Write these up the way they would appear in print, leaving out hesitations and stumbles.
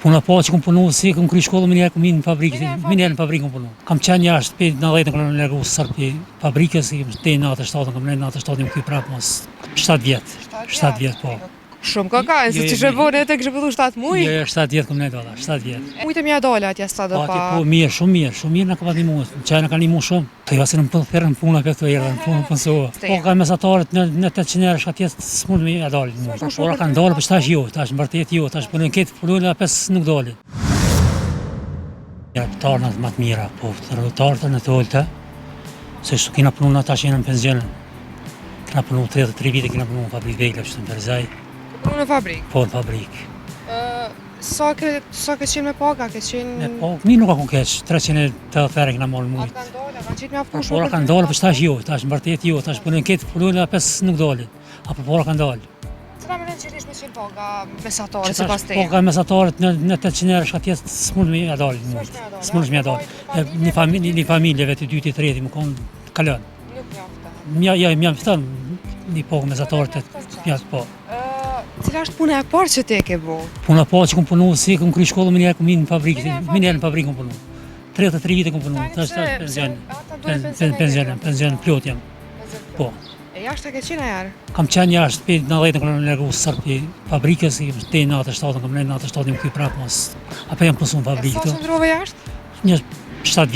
Puna po që kom punu, si kom kry shkollë, minë në fabrikë kom punu. Kam qenë jashtë, për 90 kom lërgu sërë për fabrikës, të 97 kom lërgu 97 kom kry prapë mos 7 vjetë, po. Shumë ka, se që shërbone e të kështë pëllu 7 mujë? Jo, 7 vjetë kom lërgu, 7 vjetë. Mujtë e mja dole atje së do pa? Po, mirë, shumë mirë në ka pati mu, që në ka një mu shumë. Të jasi në përë në puna për të erë, në punë pënsohë. Po, ka mesatarët në 800 erë shka tjetë së mund me e dalë mu. Ora ka ndalë, për shtash jo, tash në vërtet jo, tash për në ketë përrujnë dhe pes nuk dalë. Rëtarët më të mira, po, rëtarët në të olëte, se shtu kina punu në tash jenë në pensionën. Kina punu 33 vite, kina punu në fabrikë vejle, që të në Berzaj. Punu në fabrikë? Po, në fabrikë. Sa ke qenë me paga, ke qenë... Me paga, mi nuk ako keq, 380 erë kina morë mujtë. A kanë dole, kanë qitë me aftu shumë? Ora kanë dalë, për shtash jo, tash në vërtet jo, tash për në ketë përrujnë dhe pes nuk dalë. Apo pora kanë dalë. Cëla me në qërish me qenë paga mesatarët, si pas te? Paga mesatarët në 800 erë shka tjetë së mund me e dalë. Së mund me e dalë. Një familjeve të 2 të 3 më konë kalën. Nuk mjaftan? Mjaftan, një paga mesatarët të mjaftë po. Cila është puna e parë që te ke bo? Puna po që kom punu, si kom kry shkollë, minë në fabrikë kom punu. 33 vite kom punu, tash pension plot jam. Po. E jashtë ke qenë ajarë? Kam qenë jashtë, për 90 kom lërgu sërë për fabrikës, të 97 kom lërgu 97 kom kry prapë mos. Apo jam pësu në fabrikë. E sa që ndrove jashtë? Një 7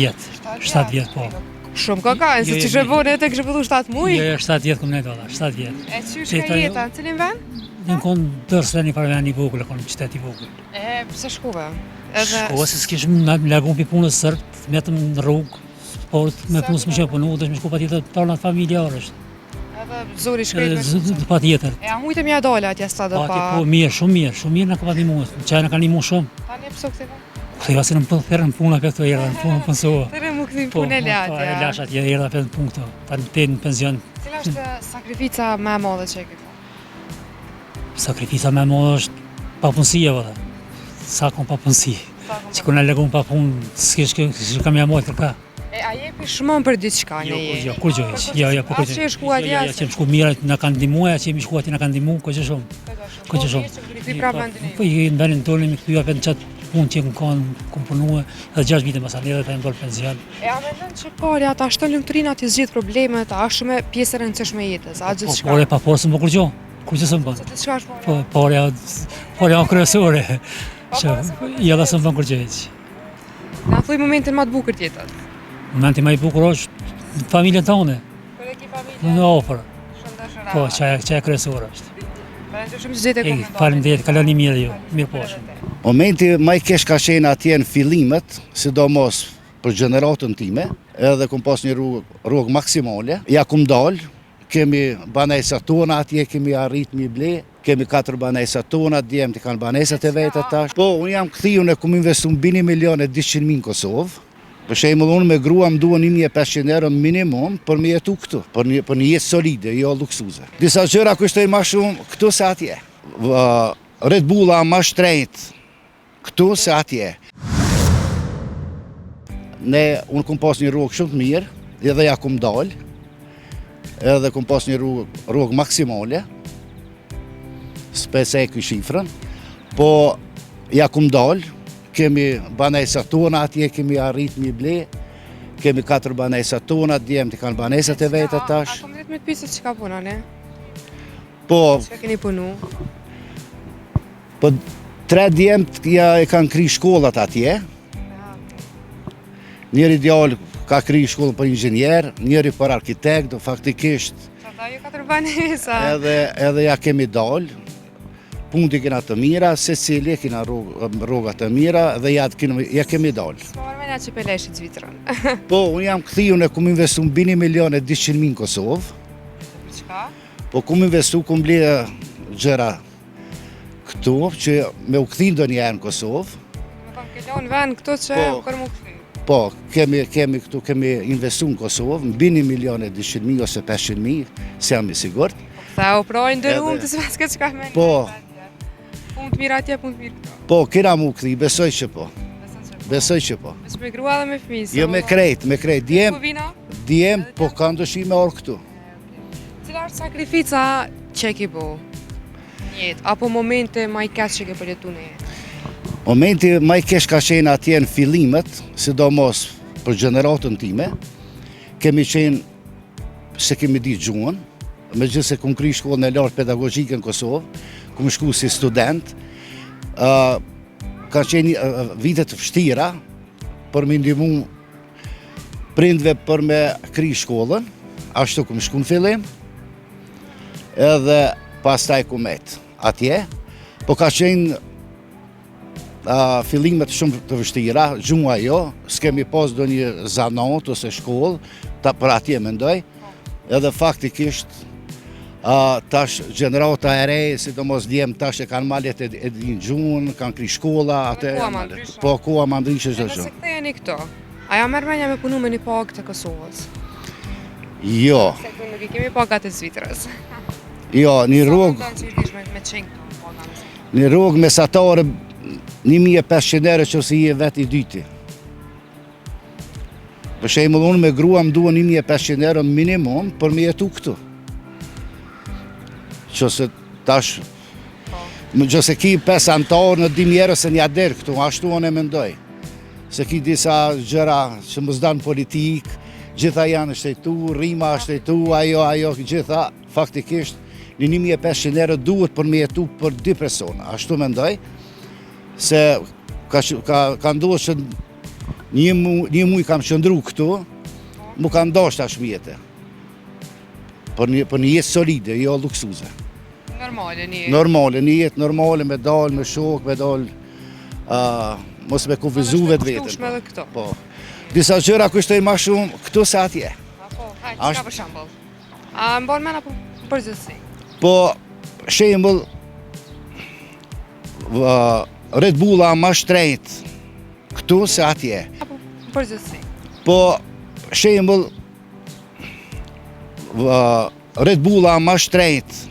vjetë, po. Shumë ka, se që shërbone e të kështë pëllu 7 mujë? Jo, 7 vjetë kom lërgu, 7 vjetë. E qysh ka jeta, në cilin vend? Në konë dërse një parë vend i vogël, konë qytet i vogël. E, pëse shkuve? Shkuve se s'kishëm në lërgu për punës sërt, metëm në rrugë, sport, me punës më shemë punu, dhe shme shku pa tjetër të talë në familjarë është. Edhe zuri shkrejt me punës? Pa tjetër. E a mujtë e mja dole atje sa do pa? Po, shumë mirë në ka pa një mu, që në ka një mu shumë. Ta një pëso këtëve? Këtë i vasi në përë në puna për të erë, në punë pënsohë. Tërë mu këthim punë e latja. Po, e lash atje, erë dhe për në punë këto, ta në të në penzion. Cila është sakrifica me madhe që e këtë? Sakrifica me madhe është papunësia, vëdhe. Sa kom papunësi. Që kur në legun papunë, s'kishë kam jamoj kërka. E a jepi shumë për diçka në jetë? Jo, kur gjoj, po kur gjoj. A që e shku atje? Jo, që më shku mira, në kanë dimuaj, që jemi shku atje në kanë dimu, ko që shumë. Po i prapë vendin e Po i në vendin tonë, mi këtuja për në qatë punë që kom punuë, edhe 6 vite më salë, edhe të e më dolë penzion. E a me nënë që pari, ata ashtë të lumëturina të zgjidh problemet, a është me pjesë e rëndësishme jetës, a gjithë shka? Pare pa porë së më kur gjo, kur që së më bënë. Që të shka është Pare a kryesore, që i edhe së më bënë kur që veç. Në thuj momentin ma të bukër tjetët? Momenti ma i bukur është familjen tonë. Kër e ki familje? Në ofër. Shëndëshëra. Po, që e kryesore është. Shumë që gjithë e komendore. Faleminderit, kaloni mirë ju, mirë poshë. Momenti më i keq ka qenë atje në fillimet, sidomos për gjeneratën time, edhe kom pas një rrugë maksimale. Ja kum dalë, kemi banesat tona atje, kemi arrit mi ble, kemi 4 banesat tona, djemë të kanë banesat e vetë tash. Po, unë jam këthiju në kum investu në 1.200.000 në Kosovë. Për shembull, unë me grua më duan 1.500 euro minimum për me jetu këtu, për një jetë solide, jo luksuze. Disa gjëra kushtoj ma shumë këtu se atje. Red Bulla ma shtrejt këtu se atje. Unë kom pas një rrugë shumë të mirë, edhe ja kom dalë, edhe kom pas një rrugë maksimale, s'pese e këj shifrën, po ja kom dalë, kemi banesat tona atje, kemi arrit mi ble, kemi 4 banesat tona, djemë të kanë banesat e vetë tash. A kom rritë me të pisët që ka puna, ne? Po, Që ka keni punu? Po 3 djemë e kanë kri shkollat atje. Njëri djallë ka kri shkollën për inxhinier, njëri për arkitekt, faktikisht. Ata ju 4 banesa. Edhe ja kemi dalë. Punti kena të mira, se cili kena rroga të mira dhe ja kemi dalë. S'ma marrë që peleshit Zvitrën. Po, unë jam këthiju në kum investu në 1.200.000 në Kosovë. Për çka? Po kum investu, kum ble gjëra këtu, që me u këthin do njerë në Kosovë. Më kam kelon vend këtu që për mu këthi. Po, kemi këtu, kemi investu në Kosovë, në 1.200.000 ose 500.000, se jam i sigurt. Tha u projnë dërum të s'veske që ka me një. Po. Punë të mirë atje, punë të mirë këto. Po, kena mu këthi, besoj që po. Besoj që po. Veç me grua dhe me fëmijë. Jo me krejt. Djem, po ka ndëshime orë këtu. Cila është sakrifica që e ki bo? Jetë, apo momente ma i keq që ke përjetu në jetë? Momenti më i keq ka qenë atje në fillimet, sidomos për gjeneratën time, kemi qenë se kemi ditë gjuhën, megjithëse kum kry shkollën e lartë pedagogjike në Kosovë, kum shku si student, ka qenë vitet vështira për me ndihmu prindve për me kry shkollën, ashtu kum shku në fillim, edhe pastaj kum et atje, po ka qenë fillimet shumë të vështira, gjuha jo, s'kemi pas do një zanat ose shkollë, për atje mendoj, edhe faktikisht tash gjenerata e re, sidomos djem tash e kanë malet e din gjuhën, kanë kry shkolla, po koha ma ndryshe çdo gjë. Nëse ktheheni këto, a ja merr mendja me punu me një pagë të Kosovës? Jo, Se këtu nuk i kemi pagat e Zvitrës. jo, një rrugë mesatare 1500 euro që si je vet i dyti. Për shembull, unë me grua më duan 1500 euro minimum për me jetu këtu. Qëse tash, qëse ki 5 antarë në 1000 euro se një ader këtu, ashtu unë e mendoj. Se ki disa gjëra që më zdanë politikë, gjitha janë shtetu, rrima shtetu, ajo, gjitha, faktikisht, një 1500 euro duhet për me jetu për 2 persona, ashtu mendoj, se ka ndodhur që një muj kam qëndru këtu, mu ka ndosht tash mjete. Për një jetë solide, jo luksuze. Normale, një jetë normale, me dal, me shok, me dal, mos me kufizu vetë vetën. Po. Disa gjëra kushtojnë ma shumë këtu se atje. Po, hajtë, ka për shambull. A më banë mena përgjithësi? Po, shembull, Red Bulla ma shtrejt këtu se atje. Përgjithësi. Po, shembull, Red Bulla ma shtrejt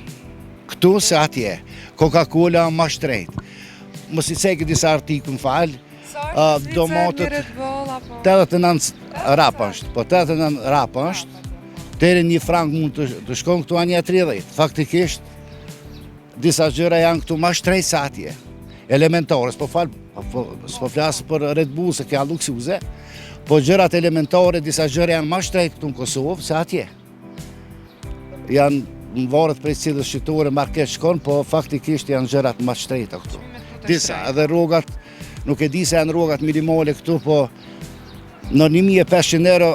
këtu se atje. Coca-Cola ma shtrejt. Mos i cekë disa artikull më falë. Do motët 89 rapa është, po 89 rapa është, deri 1 frank mund të shkon këtu anja 30. Faktikisht, disa gjëra janë këtu ma shtrejt se atje. Elementare, s'po flasë për Red Bull se kja luksuze, po gjërat elementare, disa gjëra janë ma shtrejt këtu në Kosovë se atje. Janë në varet prej cilës shqitore market shkon, po faktikisht janë gjërat ma shtrejta këtu. Disa, edhe rrogat, nuk e di se janë rrogat minimale këtu, po në 1500 euro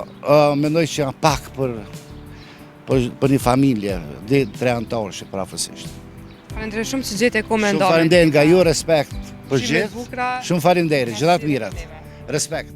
mendoj që janë pak për një familje, 3 antarësh prafësisht. Falenderoj shumë që gjete komentarë. Shumë falenderoj nga ju, respekt për gjithë. Shumë falenderoj, gjithat mirat. Respekt.